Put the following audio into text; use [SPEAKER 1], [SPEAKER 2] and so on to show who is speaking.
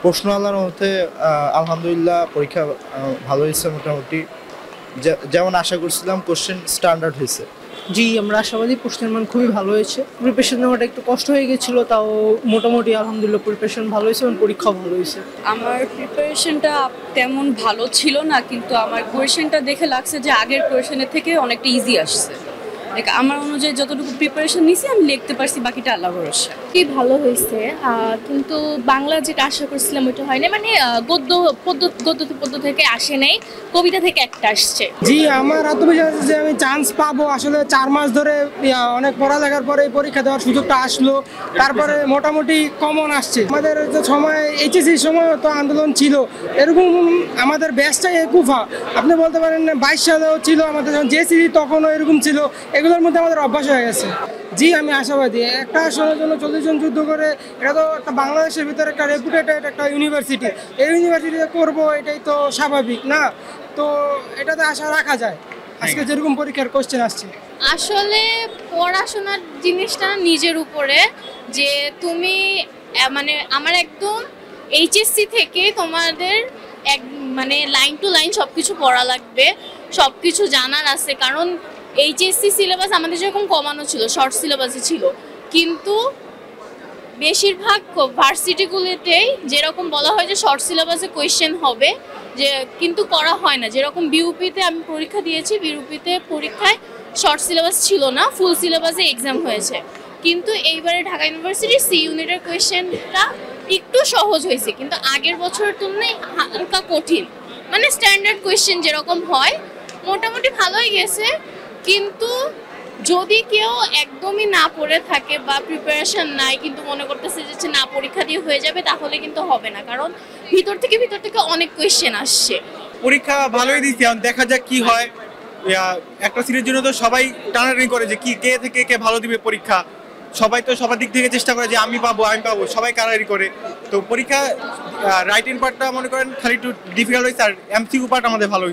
[SPEAKER 1] প্রশ্ন আল্লাহর মধ্যে আলহামদুলিল্লাহ পরীক্ষা ভালো হয়েছে মোটামুটি। যেমন আশা করছিলাম কোশ্চেন স্ট্যান্ডার্ড হয়েছে।
[SPEAKER 2] জি, আমরা আশাবাদী প্রশ্নের মান খুবই ভালো হয়েছে। প্রিপারেশন নেওয়াটা একটু কষ্ট হয়ে গেছিলো, তাও মোটামুটি আলহামদুলিল্লাহ প্রিপারেশন ভালো হয়েছে এবং পরীক্ষাও ভালো হয়েছে।
[SPEAKER 3] আমার প্রিপারেশনটা তেমন ভালো ছিল না, কিন্তু আমার কোয়েশনটা দেখে লাগছে যে আগের কোয়েশনের থেকে অনেকটা ইজি আসছে। আমার অনুযায়ী যতটুকু প্রিপারেশন নিয়েছি আমি লিখতে পারছি, বাকিটা আল্লাহ ভরসা।
[SPEAKER 4] কি ভালো হয়েছে, কিন্তু বাংলা যেটা আশা করছিলাম ওইটা হয় না। মানে গদ্য থেকে আসে নাই, কবিতা থেকে একটা আসছে।
[SPEAKER 5] জি, আমার আত্মবিশ্বাস আছে যে আমি চান্স পাবো। আসলে 4 মাস ধরে অনেক পড়ালেখার পরে পরীক্ষা দেওয়ার সুযোগটা আসলো, তারপরে মোটামুটি কমন আসছে। আমাদের যে সময় এইচএসসির সময় তো আন্দোলন ছিল, এরকম আমাদের ব্যাচটাই একুফা। আপনি বলতে পারেন 22 সালেও ছিল আমাদের, যখন জেসিসি তখনও এরকম ছিল। এগুলোর মধ্যে আমাদের অভ্যাস হয়ে গেছে। জি, আমি আশাবাদী। একটা আসনের জন্য 40 জন যুদ্ধ করে, এটা তো একটা বাংলাদেশের ভিতরে একটা রেপুটেটেড একটা ইউনিভার্সিটি। এই ইউনিভার্সিটিতে করবো, এটাই তো স্বাভাবিক না? তো এটাতে আশা রাখা যায়। আজকে যেরকম পরীক্ষার কোশ্চেন আসছে,
[SPEAKER 4] আসলে পড়াশোনার জিনিসটা নিজের উপরে, যে তুমি মানে আমার একদম এইচএসসি থেকে তোমাদের মানে লাইন টু লাইন সব কিছু পড়া লাগবে, সব কিছু জানার আছে। কারণ এইচএসসি সিলেবাস আমাদের যেরকম কমানো ছিল, শর্ট সিলেবাসে ছিল, কিন্তু বেশিরভাগ ভার্সিটিগুলোতেই যেরকম বলা হয় যে শর্ট সিলেবাসে কোয়েশ্চেন হবে, যে কিন্তু করা হয় না। যেরকম বিউপিতে আমি পরীক্ষা দিয়েছি, বিউপিতে পরীক্ষায় শর্ট সিলেবাস ছিল না, ফুল সিলেবাসে এক্সাম হয়েছে। কিন্তু এইবারে ঢাকা ইউনিভার্সিটির সি ইউনিটের কোয়েশ্চেনটা একটু সহজ হয়েছে, কিন্তু আগের বছরের তুলনায় হালকা কঠিন। মানে স্ট্যান্ডার্ড কোয়েশ্চেন যেরকম হয় মোটামুটি ভালোই গেছে। কিন্তু যদি কেউ একদমই না পড়ে থাকে বা প্রিপারেশন নাই, কিন্তু মনে করতেছে যে না পরীক্ষা দিয়ে হয়ে যাবে, তাহলে কিন্তু হবে না। কারণ ভিতর থেকে অনেক কোয়েশ্চেন আসছে।
[SPEAKER 6] পরীক্ষা ভালোই দিচ্ছি, এখন দেখা যাক কি হয়। একটা সিরিজের জন্য তো সবাই টানাটানি করে যে কে থেকে কে ভালো দিবে পরীক্ষা। সবাই তো সবার দিক থেকে চেষ্টা করে যে আমি পাবো, সবাই কারারি করে। তো পরীক্ষা রাইটিং পার্টটা মনে করেন খালি একটু ডিফিকাল্ট হয়েছে, আর এমসিকিউ পার্ট আমাদের ভালো হয়েছে।